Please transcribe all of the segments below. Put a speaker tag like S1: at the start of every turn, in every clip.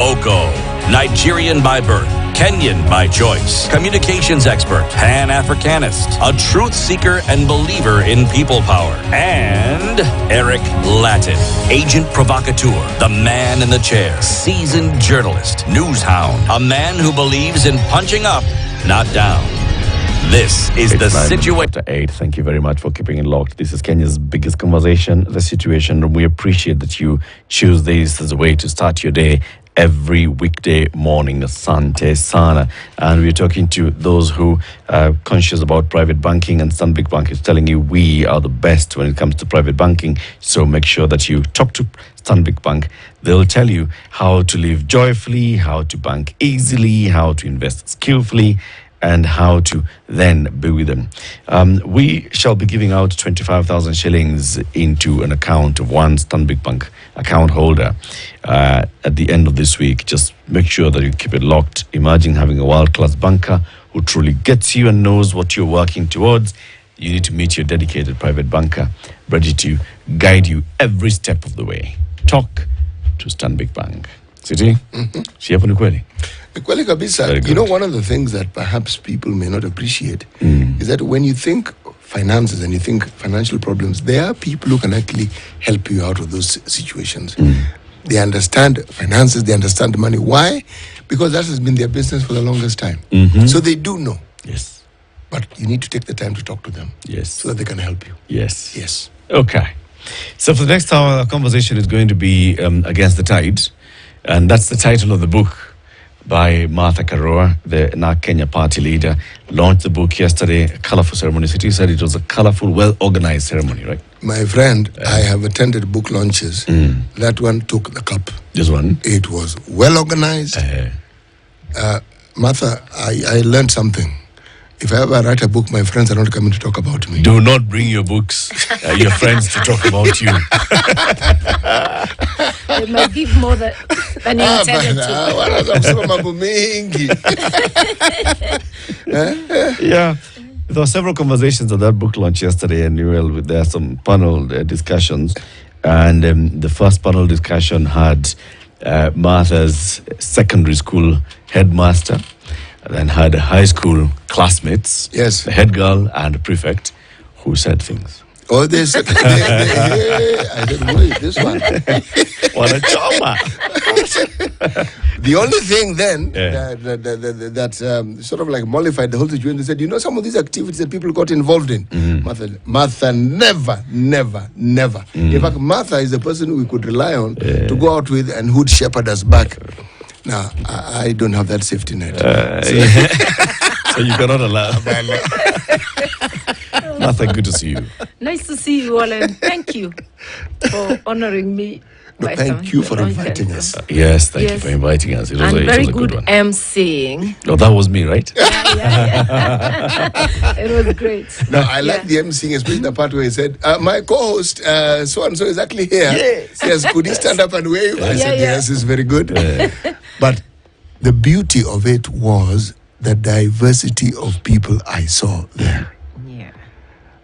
S1: Oko, Nigerian by birth, Kenyan by choice, communications expert, Pan-Africanist, a truth seeker and believer in people power, and Eric Latin, agent provocateur, the man in the chair, seasoned journalist, news hound, a man who believes in punching up, not down. This is the situation.
S2: After 8, thank you very much for keeping it locked. This is Kenya's biggest conversation, the situation. We appreciate that you choose this as a way to start your day every weekday morning. Asante sana. And we're talking to those who are conscious about private banking, and Stanbic Bank is telling you we are the best when it comes to private banking. So make sure that you talk to Stanbic Bank. They'll tell you how to live joyfully, how to bank easily, how to invest skillfully, and how to then be with them. We shall be giving out 25,000 shillings into an account of one Stanbic Bank account holder at the end of this week. Just make sure that you keep it locked. Imagine having a world-class banker who truly gets you and knows what you're working towards. You need to meet your dedicated private banker, ready to guide you every step of the way. Talk to Stanbic Bank. Siti? Si hapo ni kweli?
S3: Kweli kabisa. You know, one of the things that perhaps people may not appreciate is that when you think finances and you think financial problems, there are people who can actually help you out of those situations. They understand finances, they understand money. Why? Because that has been their business for the longest time. So they do know.
S2: Yes.
S3: But you need to take the time to talk to them.
S2: Yes.
S3: So that they can help you.
S2: Yes.
S3: Yes.
S2: Okay. So for the next hour, our conversation is going to be Against the Tide. And that's the title of the book by Martha Karua, the now Kenya party leader. Launched the book yesterday, a colorful ceremony. City said it was a colorful, well-organized ceremony, right?
S3: My friend, I have attended book launches. That one took the cup.
S2: This one?
S3: It was well-organized. Martha, I learned something. If I ever write a book, my friends are not coming to talk about me.
S2: Do not bring your books, your friends, to talk about you.
S4: They might give more than you intended
S2: to. Yeah. There were several conversations at that book launch yesterday, and there are some panel discussions. And the first panel discussion had Martha's secondary school headmaster, then had high school classmates,
S3: yes,
S2: the head girl and the prefect, who said things.
S3: Oh, they said, I said, wait, this one.
S2: What a trauma.
S3: The only thing then that sort of like mollified the whole situation, they said, you know, some of these activities that people got involved in, Martha never. In fact, Martha is the person we could rely on to go out with and who'd shepherd us back. Now, I don't have that safety net.
S2: So you cannot allow. Martha, good to see you.
S4: Nice to see you all, and thank you for honoring me.
S3: No, thank you for inviting us.
S2: Yes, thank you for inviting us. It was
S4: very
S2: a
S4: good
S2: one.
S4: emceeing.
S2: Oh, that was me, right?
S4: Yeah. It was great.
S3: No, I like the emceeing, especially the part where he said, my co-host, so-and-so is actually here. Yes, could he stand up and wave? I said, yes, it's very good. But the beauty of it was the diversity of people I saw there.
S4: Yeah.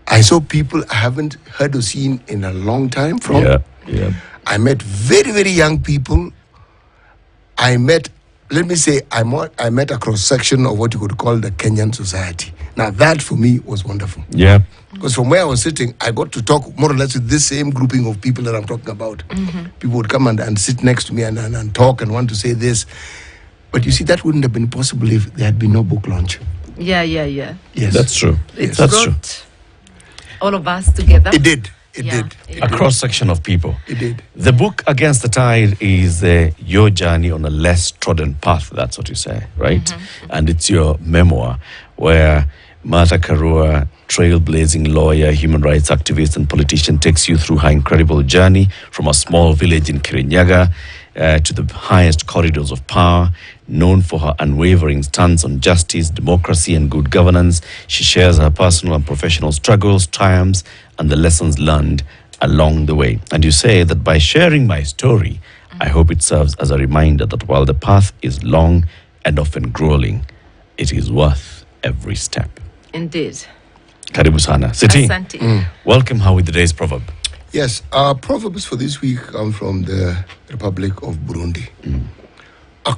S3: I saw people I haven't heard or seen in a long time from.
S2: Yeah.
S3: I met very, very young people. I met a cross-section of what you could call the Kenyan society. Now, that for me was wonderful.
S2: Yeah.
S3: Because from where I was sitting, I got to talk more or less with this same grouping of people that I'm talking about. People would come and sit next to me and talk and want to say this. But you see, that wouldn't have been possible if there had been no book launch.
S4: Yeah.
S3: Yes.
S2: That's true.
S4: It
S2: That's true.
S4: brought all of us together.
S3: It did. It did.
S2: A cross-section of people.
S3: It did.
S2: The book Against the Tide is your journey on a less trodden path. That's what you say, right? And it's your memoir where Martha Karua, trailblazing lawyer, human rights activist, and politician, takes you through her incredible journey from a small village in Kirinyaga to the highest corridors of power. Known for her unwavering stance on justice, democracy, and good governance, she shares her personal and professional struggles, triumphs, and the lessons learned along the way. And you say that by sharing my story, I hope it serves as a reminder that while the path is long and often grueling, it is worth every step.
S4: Indeed.
S2: Karibu sana. Siti,
S4: Asante.
S2: welcome her with today's proverb.
S3: Yes, our proverbs for this week come from the Republic of Burundi.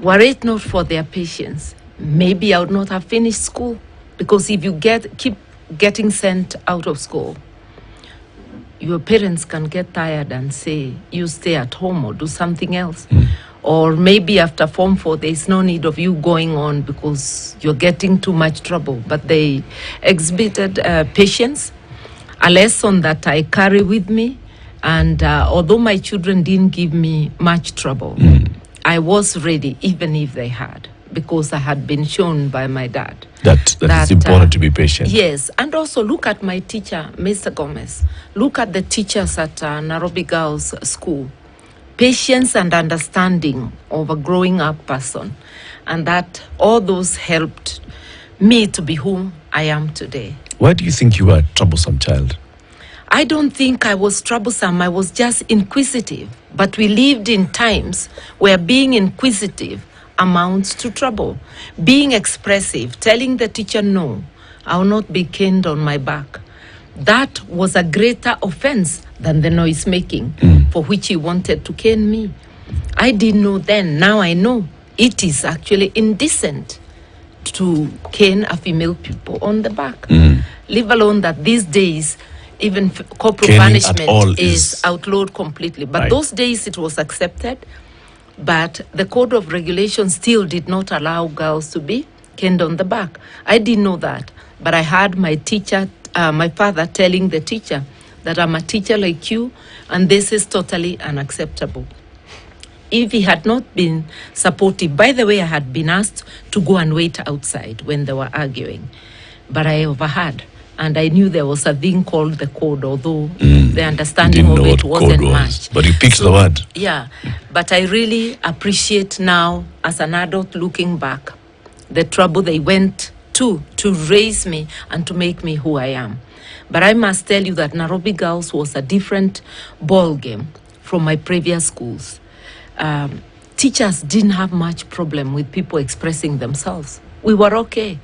S4: Were it not for their patience, maybe I would not have finished school. Because if you keep getting sent out of school, your parents can get tired and say, you stay at home or do something else. Or maybe after Form 4, there's no need of you going on because you're getting too much trouble. But they exhibited patience, a lesson that I carry with me. And although my children didn't give me much trouble, I was ready, even if they had, because I had been shown by my dad.
S2: That it's important to be patient.
S4: Yes, and also look at my teacher, Mr. Gomez. Look at the teachers at Nairobi Girls School. Patience and understanding of a growing up person. And that all those helped me to be who I am today.
S2: Why do you think you were a troublesome child?
S4: I don't think I was troublesome. I was just inquisitive. But we lived in times where being inquisitive amounts to trouble. Being expressive, telling the teacher, no, I will not be caned on my back. That was a greater offense than the noise making for which he wanted to cane me. I didn't know then. Now I know it is actually indecent to cane a female pupil on the back. Leave alone that these days, even corporal
S2: Caning
S4: punishment is outlawed completely. But those days it was accepted. But the Code of Regulations still did not allow girls to be caned on the back. I didn't know that. But I had my teacher, my father telling the teacher that I'm a teacher like you, and this is totally unacceptable. If he had not been supportive, by the way, I had been asked to go and wait outside when they were arguing. But I overheard. And I knew there was a thing called the code, although the understanding of it wasn't much.
S2: But you picked the word.
S4: Yeah, but I really appreciate now, as an adult looking back, the trouble they went to raise me and to make me who I am. But I must tell you that Nairobi Girls was a different ball game from my previous schools. Teachers didn't have much problem with people expressing themselves. We were okay.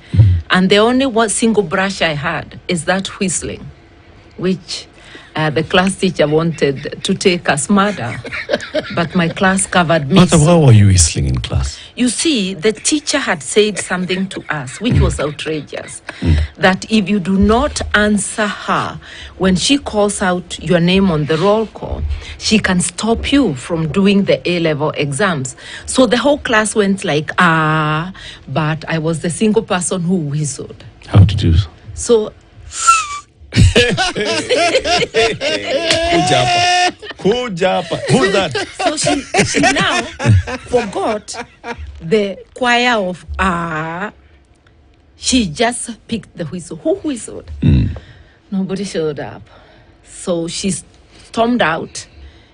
S4: And the only one single brush I had is that whistling, which the class teacher wanted to take as murder. But my class covered me.
S2: Martha, why were you whistling in class?
S4: You see, the teacher had said something to us, which was outrageous, that if you do not answer her when she calls out your name on the roll call, she can stop you from doing the A-level exams. So the whole class went like, but I was the single person who whistled.
S2: How did you?
S4: So...
S2: Kujapa. Who's that?
S4: So she now forgot the choir of she just picked the whistle. Who whistled? Nobody showed up. So she stormed out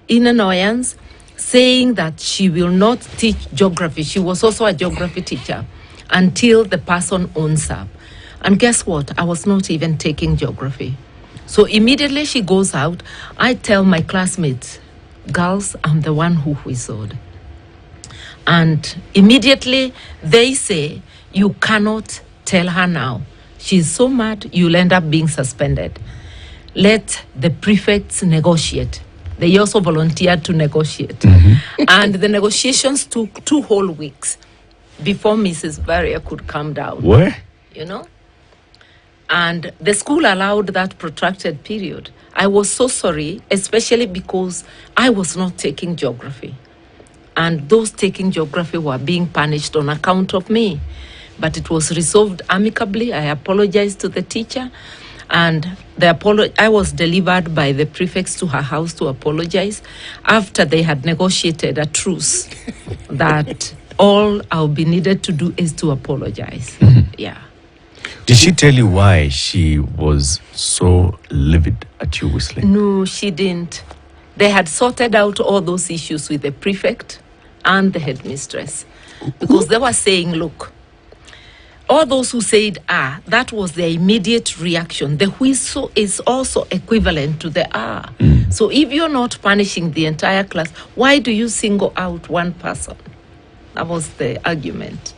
S4: in annoyance, saying that she will not teach geography. She was also a geography teacher until the person owns up. And guess what? I was not even taking geography. So immediately she goes out, I tell my classmates, girls, I'm the one who whistled. And immediately they say, you cannot tell her now. She's so mad, you'll end up being suspended. Let the prefects negotiate. They also volunteered to negotiate. And the negotiations took 2 whole weeks before Mrs. Barrier could come down.
S2: Where?
S4: You know? And the school allowed that protracted period. I was so sorry, especially because I was not taking geography. And those taking geography were being punished on account of me. But it was resolved amicably. I apologized to the teacher. And I was delivered by the prefects to her house to apologize after they had negotiated a truce that all I'll be needed to do is to apologize. Yeah.
S2: Did she tell you why she was so livid at you whistling?
S4: No, she didn't. They had sorted out all those issues with the prefect and the headmistress. Because they were saying, look, all those who said, that was their immediate reaction. The whistle is also equivalent to the So if you're not punishing the entire class, why do you single out one person? That was the argument.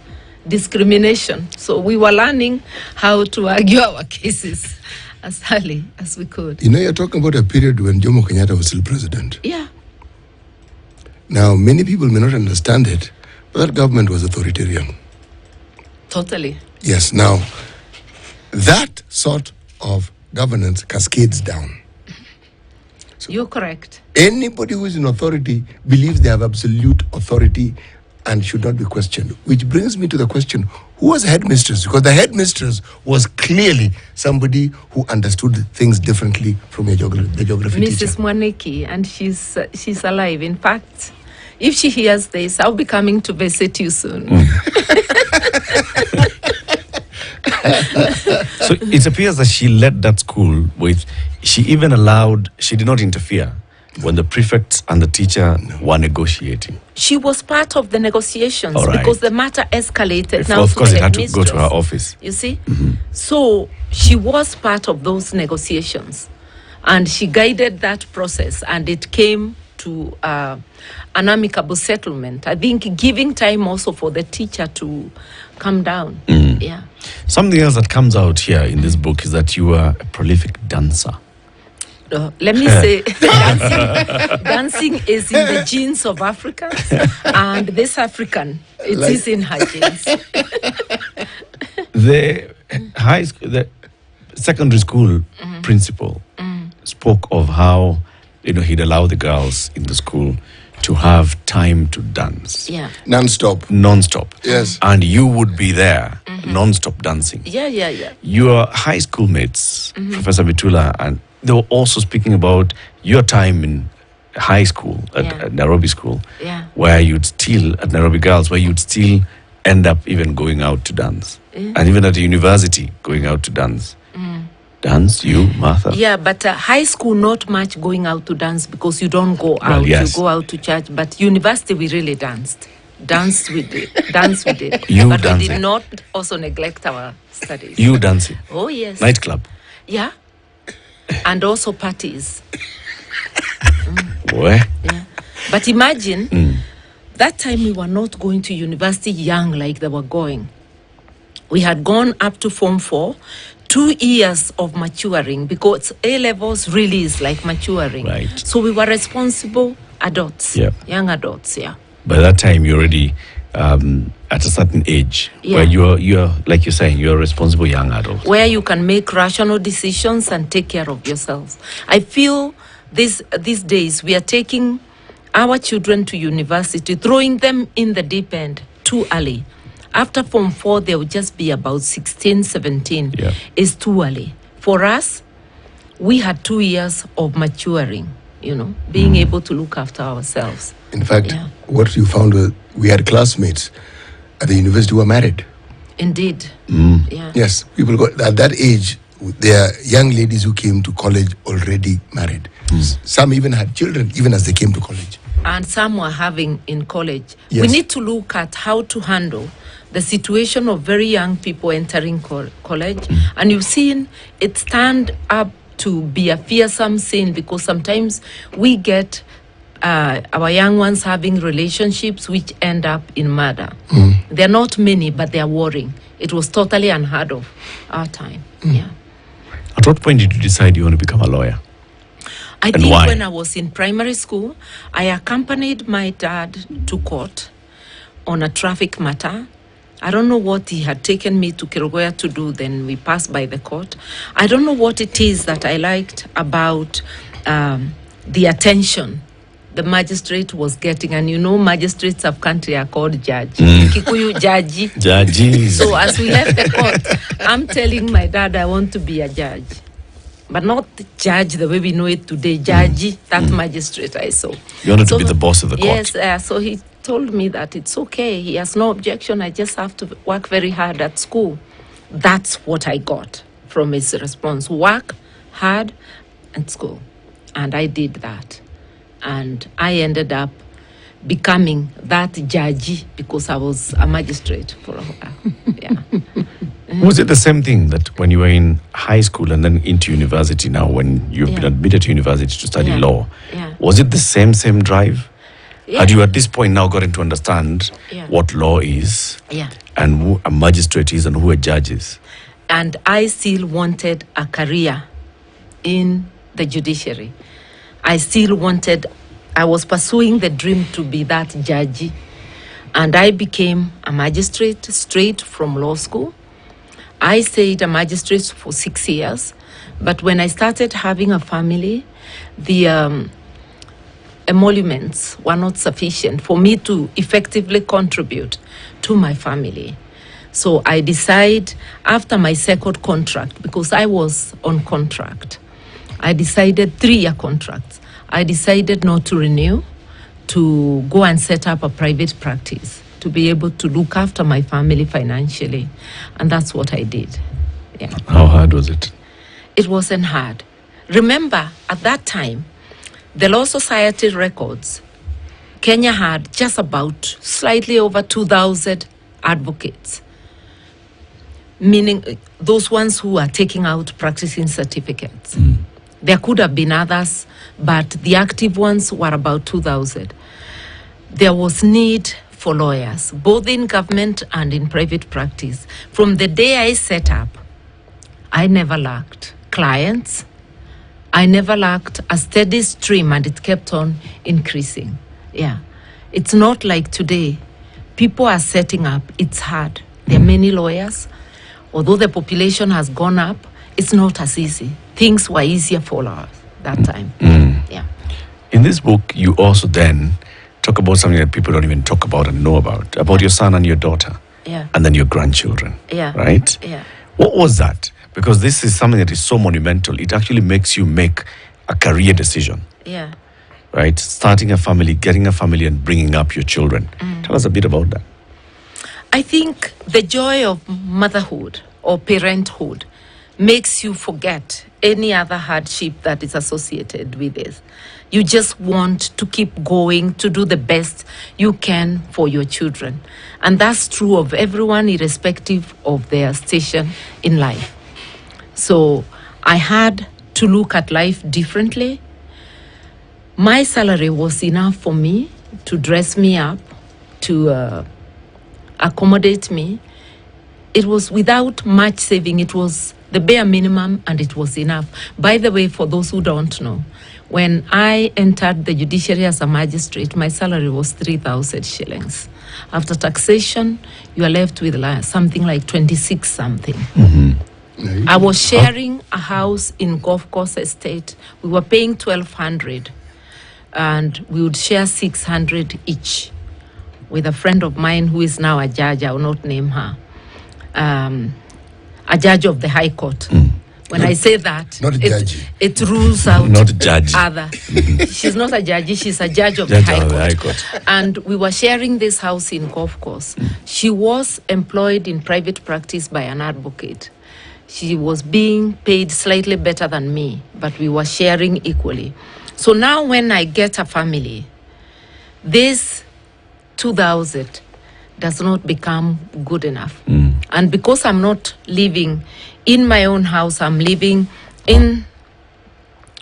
S4: Discrimination. So we were learning how to argue our cases as early as we could.
S3: You know, you're talking about a period when Jomo Kenyatta was still president.
S4: Yeah.
S3: Now, many people may not understand it, That government was authoritarian.
S4: Totally.
S3: Yes. Now, that sort of governance cascades down.
S4: You're correct.
S3: Anybody who is in authority believes they have absolute authority and should not be questioned. Which brings me to the question, who was headmistress? Because the headmistress was clearly somebody who understood things differently from the geography teacher.
S4: Mrs. Mwaniki, and she's alive. In fact, if she hears this, I'll be coming to visit you soon.
S2: So it appears that she led that school with, she did not interfere when the prefects and the teacher were negotiating.
S4: She was part of the negotiations
S2: All right.
S4: because the matter escalated.
S2: Of course, it had to go to her office.
S4: You see? So she was part of those negotiations and she guided that process and it came to an amicable settlement. I think giving time also for the teacher to come down. Yeah.
S2: Something else that comes out here in this book is that you are a prolific dancer.
S4: Let me say, dancing is in the genes of Africa, and this African, it is in her genes.
S2: The secondary school principal spoke of how he'd allow the girls in the school to have time to dance.
S4: Yeah.
S3: Non-stop. Yes.
S2: And you would be there, non-stop dancing.
S4: Yeah.
S2: Your high school mates, Professor Mitula, and they were also speaking about your time in high school at Nairobi School, where you'd still, at Nairobi Girls, where you'd still end up even going out to dance. And even at the university, going out to dance. Dance, you, Martha?
S4: Yeah, but high school, not much going out to dance because you don't go out.
S2: Yes.
S4: You go out to church. But university, we really danced. Dance we did.
S2: You
S4: but
S2: dancing.
S4: we did not also neglect our studies.
S2: You dancing?
S4: Oh, yes.
S2: Nightclub?
S4: Yeah. And also parties.
S2: Where?
S4: Yeah. But imagine, that time we were not going to university young like they were going. We had gone up to Form 4, 2 years of maturing because A-levels really is like maturing.
S2: Right.
S4: So we were responsible adults, young adults,
S2: By that time, you're already at a certain age where you're like you're saying, you're a responsible young adult.
S4: Where you can make rational decisions and take care of yourselves. I feel these days we are taking our children to university, throwing them in the deep end too early. After Form 4, they will just be about 16, 17.
S2: Yeah.
S4: It's too early. For us, we had 2 years of maturing, being able to look after ourselves.
S3: In fact, what you found was we had classmates at the university who were married.
S4: Indeed. Yeah.
S3: Yes, people got at that age. There are young ladies who came to college already married. Some even had children even as they came to college.
S4: And some were having in college.
S3: Yes.
S4: We need to look at how to handle the situation of very young people entering college. And you've seen it stand up to be a fearsome sin because sometimes we get our young ones having relationships which end up in murder. They're not many, but they're worrying. It was totally unheard of our time. Yeah.
S2: At what point did you decide you want to become a lawyer?
S4: I
S2: And
S4: think
S2: why?
S4: when I was in primary school, I accompanied my dad to court on a traffic matter. I don't know what he had taken me to Karua to do. Then we passed by the court. I don't know what it is that I liked about the attention the magistrate was getting. And magistrates of country are called judge. Kikuyu jaji.
S2: Judges.
S4: So as we left the court, I'm telling my dad I want to be a judge. But not the judge the way we know it today. Judge, that magistrate I saw.
S2: You wanted to be the boss of the court.
S4: Yes, so he told me that it's okay. He has no objection. I just have to work very hard at school. That's what I got from his response. Work hard at school. And I did that. And I ended up becoming that judge because I was a magistrate for a while. Yeah.
S2: Was it the same thing that when you were in high school and then into university now, when you've been admitted to university to study law, was it the same drive?
S4: Yeah.
S2: Had you at this point now gotten to understand what law is and who a magistrate is and who a judge is?
S4: And I still wanted a career in the judiciary. I was pursuing the dream to be that judge. And I became a magistrate straight from law school. I stayed a magistrate for 6 years. But when I started having a family, the emoluments were not sufficient for me to effectively contribute to my family. So I decided after my second contract, because I was on contract, I decided 3-year contracts. I decided not to renew, to go and set up a private practice, to be able to look after my family financially. And that's what I did. Yeah.
S2: How hard was it?
S4: It wasn't hard. Remember, at that time, the Law Society records, Kenya had just about slightly over 2,000 advocates, meaning those ones who are taking out practicing certificates. There could have been others, but the active ones were about 2,000. There was need for lawyers, both in government and in private practice. From the day I set up, I never lacked clients. I never lacked a steady stream, and it kept on increasing. Yeah. It's not like today. People are setting up. It's hard. There are many lawyers. Although the population has gone up, it's not as easy. Things were easier for us that time. Yeah.
S2: In this book, you also then talk about something that people don't even talk about and know about your son and your daughter.
S4: Yeah.
S2: And then your grandchildren.
S4: Yeah.
S2: Right?
S4: Yeah.
S2: What was that? Because this is something that is so monumental. It actually makes you make a career decision.
S4: Yeah.
S2: Right? Starting a family, getting a family, and bringing up your children. Tell us a bit about that.
S4: I think the joy of motherhood or parenthood makes you forget any other hardship that is associated with this. You just want to keep going, to do the best you can for your children. And that's true of everyone, irrespective of their station in life. So I had to look at life differently. My salary was enough for me to dress me up, to accommodate me. It was without much saving. It was the bare minimum, and it was enough. By the way, for those who don't know, when I entered the judiciary as a magistrate, my salary was 3,000 shillings. After taxation, you are left with something like 26 something. I was sharing a house in Golf Course Estate. We were paying 1,200, and we would share 600 each with a friend of mine who is now a judge. I will not name her. A judge of the High Court. When I say that,
S3: not a judge.
S4: It rules out
S2: Not a judge.
S4: other. She's not a judge, she's a judge of the High Court. And we were sharing this house in Golf Course. She was employed in private practice by an advocate. She was being paid slightly better than me, but we were sharing equally. So now when I get a family, this 2,000 does not become good enough. And because I'm not living in my own house, I'm living in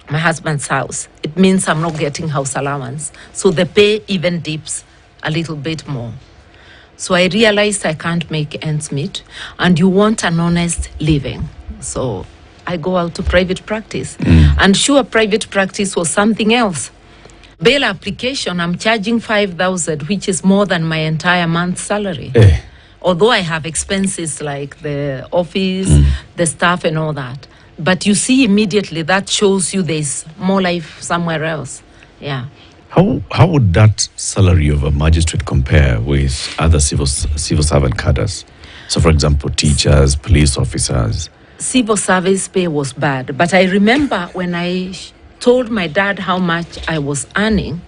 S4: my husband's house. It means I'm not getting house allowance. So the pay even dips a little bit more. So I realized I can't make ends meet, and you want an honest living. So I go out to private practice. And sure, private practice was something else. Bail application, I'm charging 5,000, which is more than my entire month's salary. Although I have expenses like the office, the staff and all that. But you see immediately that shows you there's more life somewhere else. Yeah.
S2: How would that salary of a magistrate compare with other civil servant cadres? So, for example, teachers, police officers.
S4: Civil service pay was bad. But I remember when I told my dad how much I was earning,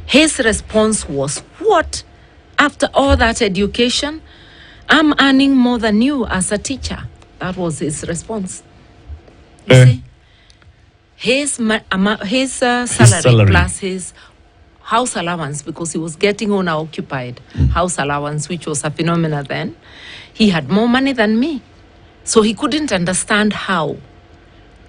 S4: his response was, "What? After all that education, I'm earning more than you as a teacher." That was his response. You see? His salary plus his house allowance, because he was getting owner-occupied house allowance, which was a phenomenon then. He had more money than me. So he couldn't understand how,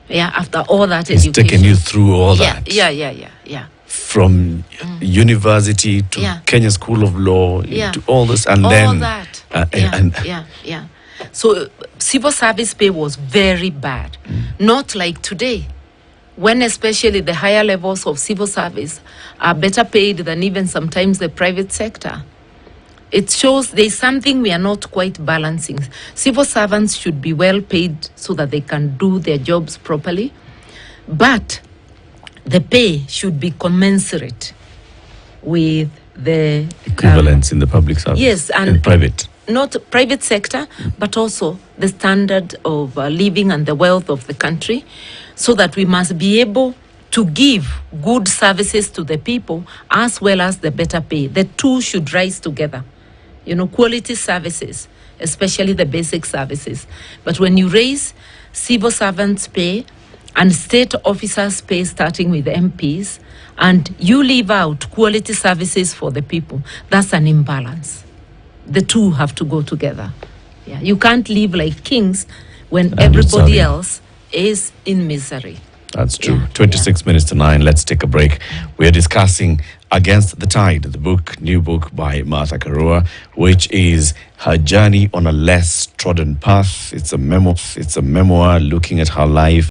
S4: after all that education.
S2: It's taken you through all that.
S4: Yeah.
S2: From university to Kenya School of Law to all this, and
S4: all
S2: then
S4: that. So civil service pay was very bad. Not like today, when especially the higher levels of civil service are better paid than even sometimes the private sector. it shows there's something we are not quite balancing. Civil servants should be well paid so that they can do their jobs properly, but the pay should be commensurate with the
S2: equivalence in the public service.
S4: Yes,
S2: and private.
S4: Not private sector, but also the standard of living and the wealth of the country, so that we must be able to give good services to the people as well as the better pay. The two should rise together. Quality services, especially the basic services. But when you raise civil servants' pay and state officers' pay, starting with MPs, and you leave out quality services for the people, that's an imbalance. The two have to go together. Yeah. You can't live like kings when everybody else is in misery.
S2: That's true. 26 minutes to 9. Let's take a break. We're discussing Against the Tide, the new book by Martha Karua, which is her journey on a less trodden path. It's a memoir looking at her life